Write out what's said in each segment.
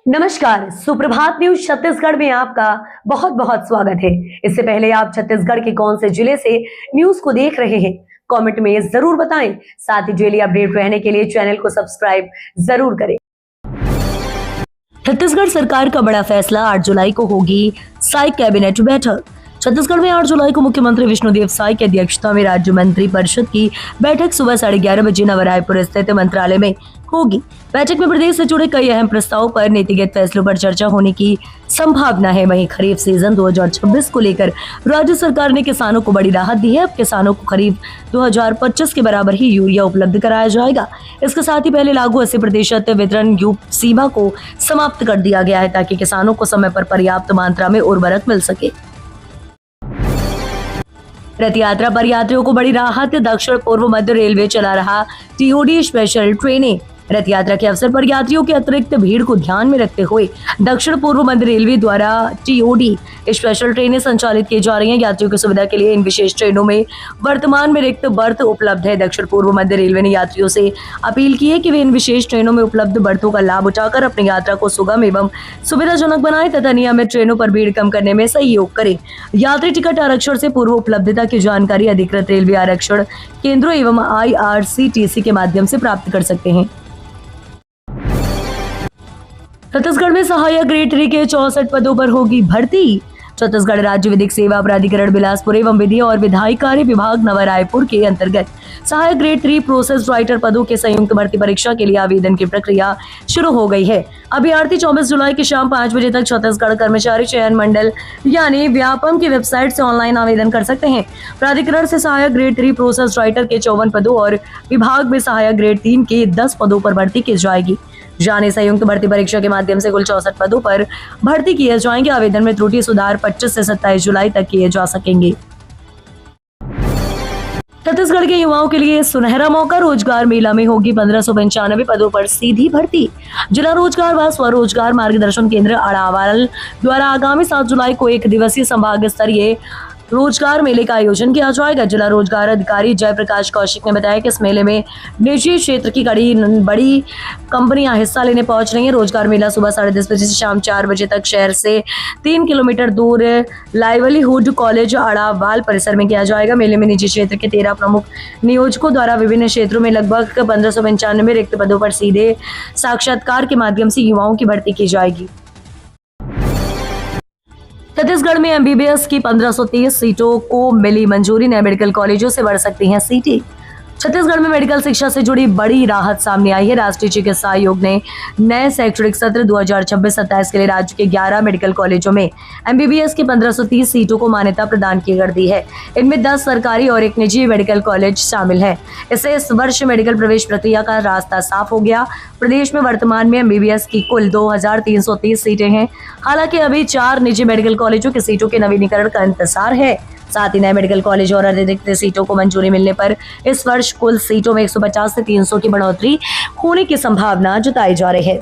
नमस्कार, सुप्रभात न्यूज छत्तीसगढ़ में आपका बहुत बहुत स्वागत है। इससे पहले आप छत्तीसगढ़ के कौन से जिले से न्यूज को देख रहे हैं, कमेंट में जरूर बताएं। साथ ही डेली अपडेट रहने के लिए चैनल को सब्सक्राइब जरूर करें। छत्तीसगढ़ सरकार का बड़ा फैसला, 8 जुलाई को होगी साई कैबिनेट बैठक। छत्तीसगढ़ में 8 जुलाई को मुख्यमंत्री विष्णुदेव साई की अध्यक्षता में राज्य मंत्री परिषद की बैठक सुबह 11:30 बजे नवरायपुर स्थित मंत्रालय में होगी। बैठक में प्रदेश से जुड़े कई अहम प्रस्तावों पर नीतिगत फैसलों पर चर्चा होने की संभावना है। वहीं खरीफ सीजन 2026 को लेकर राज्य सरकार ने किसानों को बड़ी राहत दी है। अब किसानों को खरीफ 2025 के बराबर ही यूरिया उपलब्ध कराया जाएगा। इसके साथ ही पहले लागू 80% वितरण सीमा को समाप्त कर दिया गया है, ताकि किसानों को समय पर पर्याप्त मात्रा में उर्वरक मिल सके। रथ यात्रा पर यात्रियों को बड़ी राहत, दक्षिण पूर्व मध्य रेलवे चला रहा टीओडी स्पेशल ट्रेनें। रथ यात्रा के अवसर पर यात्रियों की अतिरिक्त भीड़ को ध्यान में रखते हुए दक्षिण पूर्व मध्य रेलवे द्वारा टीओडी स्पेशल ट्रेनें संचालित की जा रही हैं। यात्रियों की सुविधा के लिए इन विशेष ट्रेनों में वर्तमान में रिक्त बर्थ उपलब्ध है। दक्षिण पूर्व मध्य रेलवे ने यात्रियों से अपील की है कि वे इन विशेष ट्रेनों में उपलब्ध बर्थों का लाभ उठाकर अपनी यात्रा को सुगम एवं सुविधाजनक बनाएं तथा नियमित ट्रेनों पर भीड़ कम करने में सहयोग करें। यात्री टिकट आरक्षण से पूर्व उपलब्धता की जानकारी अधिकृत रेलवे आरक्षण केंद्रों एवं IRCTC के माध्यम से प्राप्त कर सकते हैं। छत्तीसगढ़ में सहायक ग्रेड 3 के 64 पदों पर होगी भर्ती। छत्तीसगढ़ राज्य विधिक सेवा प्राधिकरण बिलासपुर एवं विधि और विधायी कार्य विभाग नवरायपुर के अंतर्गत सहायक ग्रेड 3 प्रोसेस राइटर पदों के संयुक्त भर्ती परीक्षा के लिए आवेदन की प्रक्रिया शुरू हो गई है। अभ्यर्थी 24 जुलाई की शाम 5 बजे तक छत्तीसगढ़ कर्मचारी चयन मंडल यानी व्यापम की वेबसाइट से ऑनलाइन आवेदन कर सकते हैं। प्राधिकरण से सहायक ग्रेड 3 प्रोसेस राइटर के 54 पदों और विभाग में सहायक ग्रेड 3 के 10 पदों पर भर्ती की जाएगी। जाने संयुक्त भर्ती परीक्षा के माध्यम से कुल 64 पदों पर भर्ती किए जाएंगे। आवेदन में त्रुटि सुधार 25 से 27 जुलाई तक किए जा सकेंगे। छत्तीसगढ़ के युवाओं के लिए सुनहरा मौका, रोजगार मेला में होगी 1595 पदों पर सीधी भर्ती। जिला रोजगार व स्वरोजगार मार्गदर्शन केंद्र अड़ावाल द्वारा आगामी 7 जुलाई को 1 दिवसीय संभाग स्तरीय रोजगार मेले का आयोजन किया जाएगा। जिला रोजगार अधिकारी जयप्रकाश कौशिक ने बताया कि इस मेले में निजी क्षेत्र की बड़ी कंपनियां हिस्सा लेने पहुंच रही हैं। रोजगार मेला सुबह 10:30 बजे से शाम 4 बजे तक शहर से 3 किलोमीटर दूर लाइवलीहुड कॉलेज अड़ावाल परिसर में किया जाएगा। मेले में निजी क्षेत्र के 13 प्रमुख नियोजकों द्वारा विभिन्न क्षेत्रों में लगभग 1595 रिक्त पदों पर सीधे साक्षात्कार के माध्यम से युवाओं की भर्ती की जाएगी। छत्तीसगढ़ में MBBS की 1530 सीटों को मिली मंजूरी, नए मेडिकल कॉलेजों से बढ़ सकती हैं सीटें। छत्तीसगढ़ में मेडिकल शिक्षा से जुड़ी बड़ी राहत सामने आई है। राष्ट्रीय चिकित्सा आयोग ने नए शैक्षणिक सत्र 2026-27 के लिए राज्य के 11 मेडिकल कॉलेजों में MBBS की 1530 सीटों को मान्यता प्रदान की कर दी है। इनमें 10 सरकारी और 1 निजी मेडिकल कॉलेज शामिल है। इससे इस वर्ष मेडिकल प्रवेश प्रक्रिया का रास्ता साफ हो गया। प्रदेश में वर्तमान में MBBS की कुल 2330 सीटें हैं। हालांकि अभी 4 निजी मेडिकल कॉलेजों की सीटों के नवीनीकरण का इंतजार है। साथ ही नए मेडिकल कॉलेज और अतिरिक्त सीटों को मंजूरी मिलने पर इस वर्ष कुल सीटों में 150 से 300 की बढ़ोतरी होने की संभावना जताई जा रही है।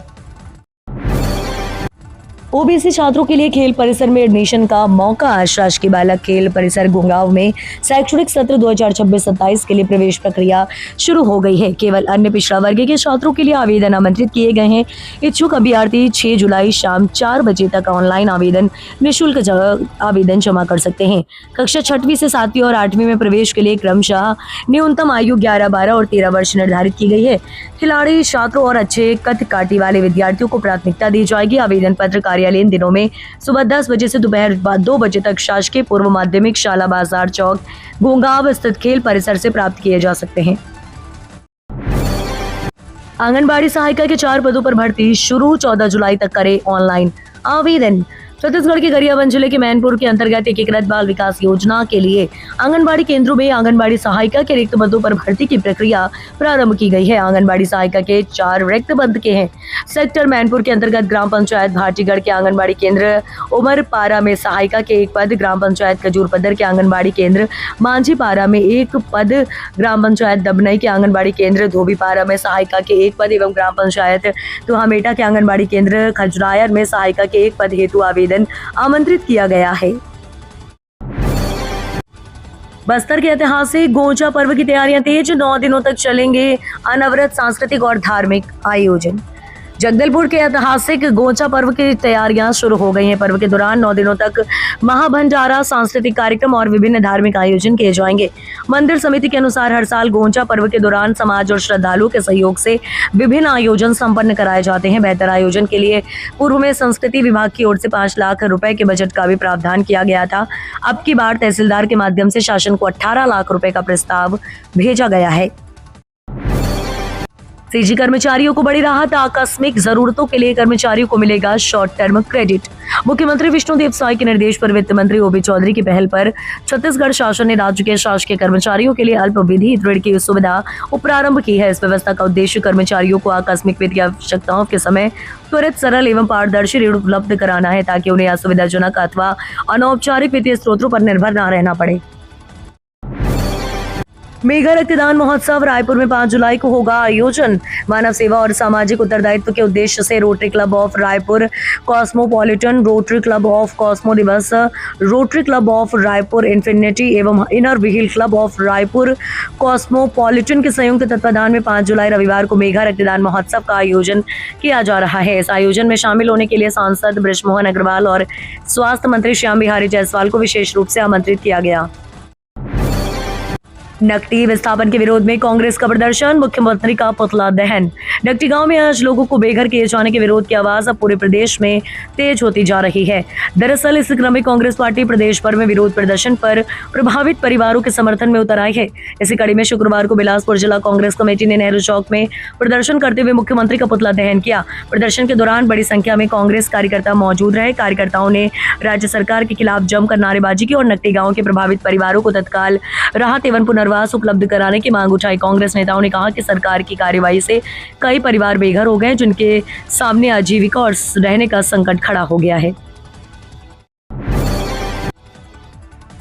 ओबीसी छात्रों के लिए खेल परिसर में एडमिशन का मौका। शासकीय बालक खेल परिसर गुंगांव में शैक्षणिक सत्र 2026-27 के लिए प्रवेश प्रक्रिया शुरू हो गई है। केवल अन्य पिछड़ा वर्ग के छात्रों के लिए आवेदन आमंत्रित किए गए हैं। इच्छुक अभ्यर्थी 6 जुलाई शाम 4 बजे तक ऑनलाइन आवेदन निःशुल्क आवेदन जमा कर सकते हैं। कक्षा 6वीं से 7वीं और 8वीं में प्रवेश के लिए क्रमशः न्यूनतम आयु 11, 12 और 13 वर्ष निर्धारित की गई है। खिलाड़ी छात्रों और अच्छे कद काठी वाले विद्यार्थियों को प्राथमिकता दी जाएगी। आवेदन पत्र कार्यालयीन दिनों में सुबह 10 बजे से दोपहर 2 बजे तक शासकीय पूर्व माध्यमिक शाला बाजार चौक गुंगांव स्थित खेल परिसर से प्राप्त किए जा सकते हैं। आंगनबाड़ी सहायिका के 4 पदों पर भर्ती शुरू, 14 जुलाई तक करें ऑनलाइन आवेदन। छत्तीसगढ़ के गरियाबंद जिले के मैनपुर के अंतर्गत एकीकृत बाल विकास योजना के लिए आंगनबाड़ी केंद्रों में आंगनबाड़ी सहायिका के रिक्त पदों पर भर्ती की प्रक्रिया प्रारंभ की गई है। आंगनबाड़ी सहायिका के 4 रिक्त पद के हैं। सेक्टर मैनपुर के अंतर्गत ग्राम पंचायत भाटीगढ़ के आंगनबाड़ी केंद्र उमरपारा में सहायिका के 1 पद, ग्राम पंचायत खजूरपदर के आंगनबाड़ी केंद्र मांझीपारा में 1 पद, ग्राम पंचायत दबनई के आंगनबाड़ी केंद्र धोबीपारा में सहायिका के 1 पद एवं ग्राम पंचायत तुहामेटा के आंगनबाड़ी केंद्र खजरायर में सहायिका के 1 पद हेतु आवेदन आमंत्रित किया गया है। बस्तर के ऐतिहासिक गोंचा पर्व की तैयारियां तेज, 9 दिनों तक चलेंगे अनवरत सांस्कृतिक और धार्मिक आयोजन। जगदलपुर के ऐतिहासिक गोंचा पर्व की तैयारियां शुरू हो गई हैं। पर्व के दौरान 9 दिनों तक महाभंडारा, सांस्कृतिक कार्यक्रम और विभिन्न धार्मिक आयोजन किए जाएंगे। मंदिर समिति के अनुसार हर साल गोंचा पर्व के दौरान समाज और श्रद्धालुओं के सहयोग से विभिन्न आयोजन संपन्न कराए जाते हैं। बेहतर आयोजन के लिए पूर्व में संस्कृति विभाग की ओर से 5 लाख रुपए के बजट का भी प्रावधान किया गया था। अब की बार तहसीलदार के माध्यम से शासन को 18 लाख रुपए का प्रस्ताव भेजा गया है। सीजी कर्मचारियों को बड़ी राहत, आकस्मिक जरूरतों के लिए कर्मचारियों को मिलेगा शॉर्ट टर्म क्रेडिट। मुख्यमंत्री विष्णुदेव साय के निर्देश पर वित्त मंत्री ओबी चौधरी की पहल पर छत्तीसगढ़ शासन ने राज्य के शासकीय कर्मचारियों के लिए अल्पविधि ऋण की सुविधा प्रारंभ की है। इस व्यवस्था का उद्देश्य कर्मचारियों को आकस्मिक वित्तीय आवश्यकताओं के समय त्वरित, सरल एवं पारदर्शी ऋण उपलब्ध कराना है, ताकि उन्हें असुविधाजनक अथवा अनौपचारिक वित्तीय स्रोतों पर निर्भर न रहना पड़े। मेगा रक्तदान महोत्सव रायपुर में 5 जुलाई को होगा आयोजन। मानव सेवा और सामाजिक उत्तरदायित्व के उद्देश्य से Rotary Club of Raipur, Cosmopolitan Rotary Club of Cosmo दिवस, Rotary Club of Raipur Infinity एवं Inner Wheel Club of Raipur Cosmopolitan के संयुक्त तत्वाधान में 5 जुलाई रविवार को मेगा रक्तदान महोत्सव का आयोजन किया जा रहा है। इस आयोजन में शामिल होने के लिए सांसद बृजमोहन अग्रवाल और स्वास्थ्य मंत्री श्याम बिहारी जायसवाल को विशेष रूप से आमंत्रित किया गया। नकटी विस्थापन के विरोध में कांग्रेस का प्रदर्शन, मुख्यमंत्री का पुतला दहन। नकटी गांव में आज लोगों को बेघर किए जाने के विरोध की आवाज अब पूरे प्रदेश में तेज होती जा रही है। दरअसल इस क्रम में कांग्रेस पार्टी प्रदेश भर में विरोध प्रदर्शन पर प्रभावित परिवारों के समर्थन में उतर आई है। इसी कड़ी में शुक्रवार को बिलासपुर जिला कांग्रेस कमेटी ने नेहरू चौक में प्रदर्शन करते हुए मुख्यमंत्री का पुतला दहन किया। प्रदर्शन के दौरान बड़ी संख्या में कांग्रेस कार्यकर्ता मौजूद रहे। कार्यकर्ताओं ने राज्य सरकार के खिलाफ जमकर नारेबाजी की और नकटी गांव के प्रभावित परिवारों को तत्काल राहत एवं पुनर्वास उपलब्ध कराने की मांग उठाई। कांग्रेस नेताओं ने कहा कि सरकार की कार्रवाई से कई परिवार बेघर हो गए, जिनके सामने आजीविका और रहने का संकट खड़ा हो गया है।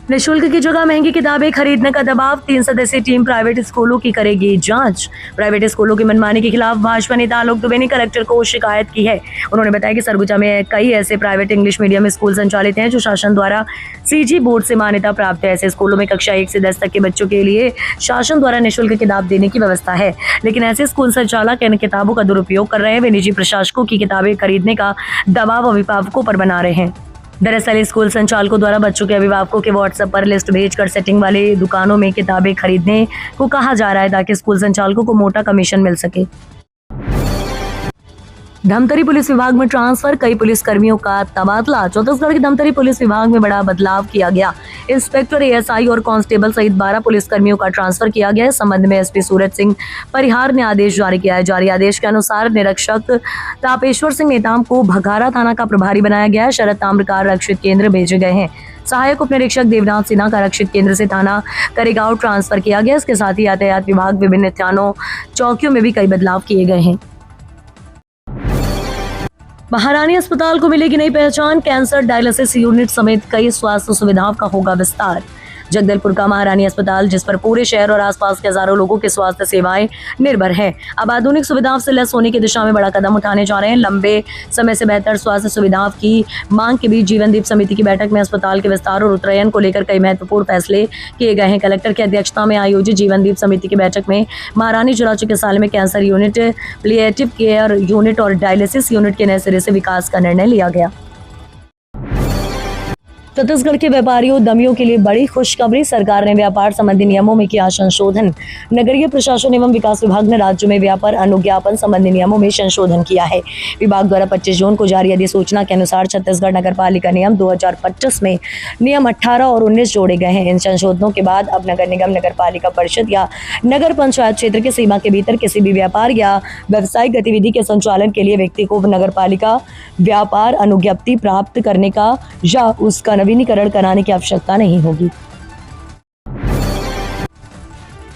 निःशुल्क की जगह महंगी किताबें खरीदने का दबाव, 3 सदस्यीय टीम प्राइवेट स्कूलों की करेगी जांच। प्राइवेट स्कूलों की मनमानी के खिलाफ भाजपा नेता आलोक दुबे ने कलेक्टर को शिकायत की है। उन्होंने बताया कि सरगुजा में कई ऐसे प्राइवेट इंग्लिश मीडियम स्कूल संचालित हैं जो शासन द्वारा सीजी बोर्ड से मान्यता प्राप्त है। ऐसे स्कूलों में कक्षा 1 से 10 तक के बच्चों के लिए शासन द्वारा निःशुल्क किताब देने की व्यवस्था है, लेकिन ऐसे स्कूल संचालक इन किताबों का दुरुपयोग कर रहे हैं। वे निजी प्रशासकों की किताबें खरीदने का दबाव अभिभावकों पर बना रहे हैं। दरअसल स्कूल संचालकों द्वारा बच्चों के अभिभावकों के व्हाट्सएप पर लिस्ट भेजकर सेटिंग वाले दुकानों में किताबें खरीदने को कहा जा रहा है, ताकि स्कूल संचालकों को मोटा कमीशन मिल सके। धमतरी पुलिस विभाग में ट्रांसफर, कई पुलिस कर्मियों का तबादला। छत्तीसगढ़ के धमतरी पुलिस विभाग में बड़ा बदलाव किया गया। इंस्पेक्टर, एएसआई और कांस्टेबल सहित 12 पुलिस कर्मियों का ट्रांसफर किया गया है। इस संबंध में एसपी सूरज सिंह परिहार ने आदेश जारी किया है। जारी आदेश के अनुसार निरीक्षक तापेश्वर सिंह नेताम को भगारा थाना का प्रभारी बनाया गया है। शरद ताम्रकार आरक्षित केंद्र भेजे गए हैं। सहायक उप निरीक्षक देवनाथ सिन्हा का आरक्षित केंद्र से थाना करेगांव ट्रांसफर किया गया। इसके साथ ही यातायात विभाग विभिन्न थानों चौकियों में भी कई बदलाव किए गए हैं। महारानी अस्पताल को मिलेगी नई पहचान, कैंसर डायलिसिस यूनिट समेत कई स्वास्थ्य सुविधाओं का होगा विस्तार। जगदलपुर का महारानी अस्पताल, जिस पर पूरे शहर और आसपास के हजारों लोगों की स्वास्थ्य सेवाएं निर्भर हैं, अब आधुनिक सुविधाओं से लैस होने की दिशा में बड़ा कदम उठाने जा रहे हैं। लंबे समय से बेहतर स्वास्थ्य सुविधाओं की मांग के बीच जीवनदीप समिति की बैठक में अस्पताल के विस्तार और उन्नयन को लेकर कई महत्वपूर्ण फैसले किए गए हैं। कलेक्टर की अध्यक्षता में आयोजित जीवनदीप समिति की बैठक में महारानी जिला चिकित्सालय में कैंसर यूनिट, प्लिएटिव केयर यूनिट और डायलिसिस यूनिट के नए सिरे से विकास का निर्णय लिया गया। छत्तीसगढ़ के व्यापारियों उद्यमियों के लिए बड़ी खुशखबरी, सरकार ने व्यापार संबंधी नियमों में किया संशोधन। नगरीय प्रशासन एवं विकास विभाग ने राज्य में व्यापार अनुज्ञापन संबंधी नियमों में संशोधन किया है। विभाग द्वारा 25 जून को जारी अधिसूचना के अनुसार छत्तीसगढ़ नगर पालिका नियम 2025 में नियम 18 और 19 जोड़े गए हैं। इन संशोधनों के बाद अब नगर निगम, नगर पालिका परिषद या नगर पंचायत क्षेत्र की सीमा के भीतर किसी भी व्यापार या व्यावसायिक गतिविधि के संचालन के लिए व्यक्ति को नगर पालिका व्यापार अनुज्ञप्ति प्राप्त करने का या उसका नवीनीकरण कराने की आवश्यकता नहीं होगी।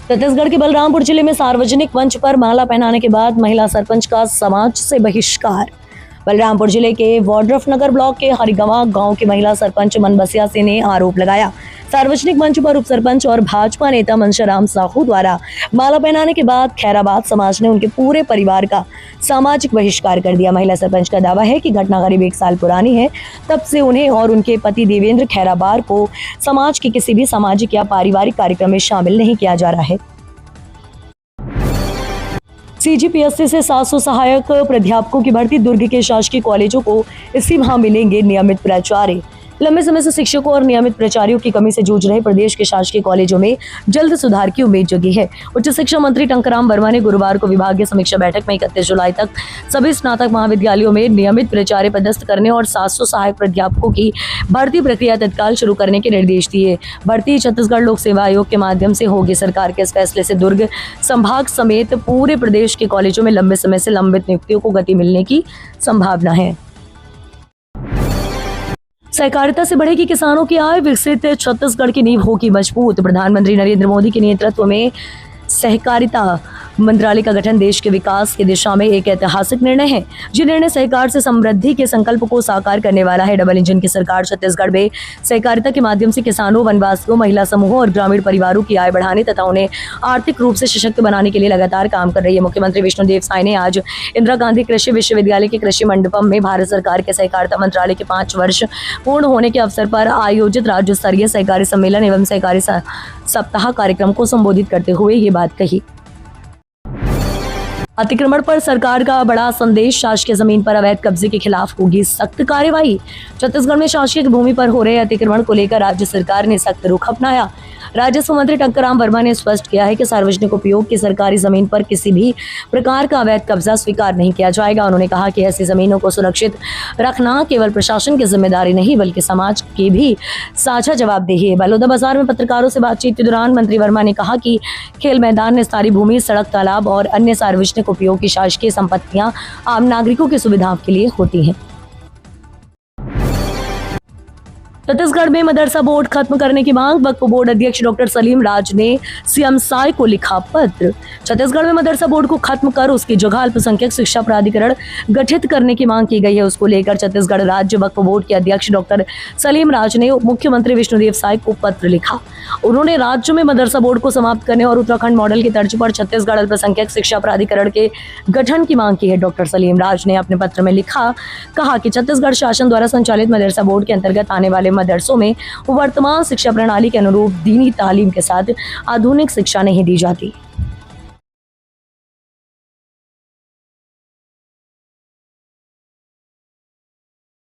छत्तीसगढ़ के बलरामपुर जिले में सार्वजनिक मंच पर माला पहनाने के बाद महिला सरपंच का समाज से बहिष्कार। बलरामपुर जिले के वाड्रफ नगर ब्लॉक के हरिगवा गांव की महिला सरपंच मनबसिया से ने आरोप लगाया, सार्वजनिक मंच पर उप सरपंच और भाजपा नेता मनशाराम साहू द्वारा माला पहनाने के बाद खैराबाद समाज ने उनके पूरे परिवार का सामाजिक बहिष्कार कर दिया। महिला सरपंच का दावा है कि घटना करीब 1 साल पुरानी है, तब से उन्हें और उनके पति देवेंद्र खैराबार को समाज के किसी भी सामाजिक या पारिवारिक कार्यक्रम में शामिल नहीं किया जा रहा है। CGPSC से 700 सहायक प्राध्यापकों की भर्ती। दुर्ग के शासकीय कॉलेजों को इसी माह मिलेंगे नियमित प्राचार्य। लंबे समय से शिक्षकों और नियमित प्राचार्यों की कमी से जूझ रहे प्रदेश के शासकीय कॉलेजों में जल्द सुधार की उम्मीद जगी है। उच्च शिक्षा मंत्री टंकराम वर्मा ने गुरुवार को विभागीय समीक्षा बैठक में 31 जुलाई तक सभी स्नातक महाविद्यालयों में नियमित प्राचार्य पदस्थ करने और 700 सहायक प्राध्यापकों की भर्ती प्रक्रिया तत्काल शुरू करने के निर्देश दिए। भर्ती छत्तीसगढ़ लोक सेवा आयोग के माध्यम से होगी। सरकार के इस फैसले से दुर्ग संभाग समेत पूरे प्रदेश के कॉलेजों में लंबे समय से लंबित नियुक्तियों को गति मिलने की संभावना है। सहकारिता से बढ़ेगी किसानों की आय। विकसित छत्तीसगढ़ की नींव होगी मजबूत। प्रधानमंत्री नरेंद्र मोदी के नेतृत्व में सहकारिता मंत्रालय का गठन देश के विकास की दिशा में एक ऐतिहासिक निर्णय है। ये निर्णय सहकार से समृद्धि के संकल्प को साकार करने वाला है। डबल इंजन की सरकार छत्तीसगढ़ में सहकारिता के माध्यम से किसानों, वनवासियों, महिला समूहों और ग्रामीण परिवारों की आय बढ़ाने तथा उन्हें आर्थिक रूप से सशक्त बनाने के लिए लगातार काम कर रही है। मुख्यमंत्री विष्णुदेव साय ने आज इंदिरा गांधी कृषि विश्वविद्यालय के कृषि मंडपम में भारत सरकार के सहकारिता मंत्रालय के 5 वर्ष पूर्ण होने के अवसर पर आयोजित राज्य स्तरीय सहकारी सम्मेलन एवं सहकारी सप्ताह कार्यक्रम को संबोधित करते हुए ये बात कही। अतिक्रमण पर सरकार का बड़ा संदेश। शासकीय जमीन पर अवैध कब्जे के खिलाफ होगी सख्त कार्रवाई। छत्तीसगढ़ में शासकीय भूमि पर हो रहे अतिक्रमण को लेकर राज्य सरकार ने सख्त रुख अपनाया। राजस्व मंत्री टंकराम वर्मा ने स्पष्ट किया है कि सार्वजनिक उपयोग की सरकारी जमीन पर किसी भी प्रकार का अवैध कब्जा स्वीकार नहीं किया जाएगा। उन्होंने कहा कि ऐसी जमीनों को सुरक्षित रखना केवल प्रशासन की जिम्मेदारी नहीं बल्कि समाज की भी साझा जवाबदेही है। बलौदाबाजार में पत्रकारों से बातचीत के दौरान मंत्री वर्मा ने कहा कि खेल मैदान, निस्तारी भूमि, सड़क, तालाब और अन्य सार्वजनिक उपयोग की शासकीय संपत्तियां आम नागरिकों की सुविधा के लिए होती हैं। छत्तीसगढ़ में मदरसा बोर्ड खत्म करने की मांग। वक्फ बोर्ड अध्यक्ष डॉक्टर सलीम राज ने सीएम साय को लिखा पत्र। छत्तीसगढ़ में मदरसा बोर्ड को खत्म कर उसकी जगह अल्पसंख्यक शिक्षा प्राधिकरण गठित करने की मांग की गई है। उसको लेकर छत्तीसगढ़ राज्य वक्फ बोर्ड के अध्यक्ष डॉक्टर सलीम राज ने मुख्यमंत्री विष्णुदेव साय को पत्र लिखा। उन्होंने राज्य में मदरसा बोर्ड को समाप्त करने और उत्तराखंड मॉडल की तर्ज पर छत्तीसगढ़ अल्पसंख्यक शिक्षा प्राधिकरण के गठन की मांग की है। डॉक्टर सलीम राज ने अपने पत्र में कहा कि छत्तीसगढ़ शासन द्वारा संचालित मदरसा बोर्ड के अंतर्गत आने वाले मदरसों में वर्तमान शिक्षा प्रणाली के अनुरूप दीनी तालीम के साथ आधुनिक शिक्षा नहीं दी जाती।